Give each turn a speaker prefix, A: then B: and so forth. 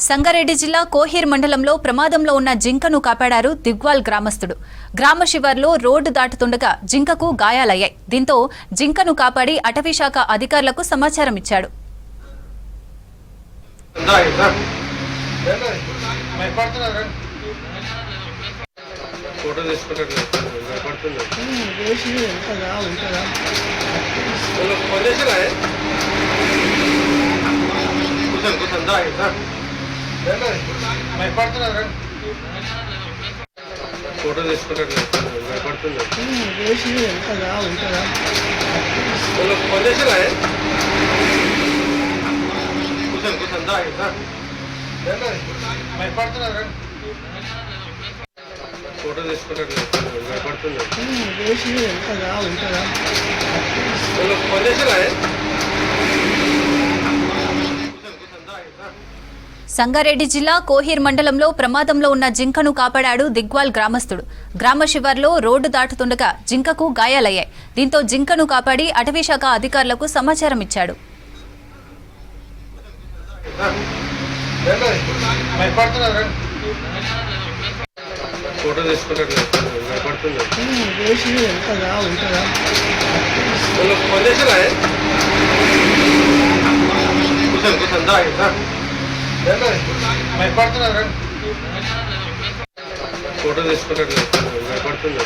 A: సంగారెడ్డి జిల్లా కోహీర్ మండలంలో ప్రమాదంలో ఉన్న జింకను కాపాడారు దిగ్వాల్ గ్రామస్తుడు. గ్రామ శివార్లో రోడ్డు దాటుతుండగా జింకకు గాయాలయ్యాయి. దీంతో జింకను కాపాడి అటవీశాఖ అధికారులకు సమాచారం ఇచ్చాడు.
B: ఫోటో తీసుకున్నట్టు భయపడుతుంది. ఫోటో తీసుకున్నట్టు భయపడుతుంది.
A: సంగారెడ్డి జిల్లా కోహీర్ మండలంలో ప్రమాదంలో ఉన్న జింకను కాపాడాడు దిగ్వాల్ గ్రామస్తుడు. గ్రామ శివార్లో రోడ్డు దాటుతుండగా జింకకు గాయాలయ్యాయి. దీంతో జింకను కాపాడి అటవీశాఖ అధికారులకు సమాచారం ఇచ్చాడు.
B: ఫోటో తీసుకున్నట్టు భయపడుతుంది. ఫోటో తీసుకున్నట్టు భయపడుతుంది.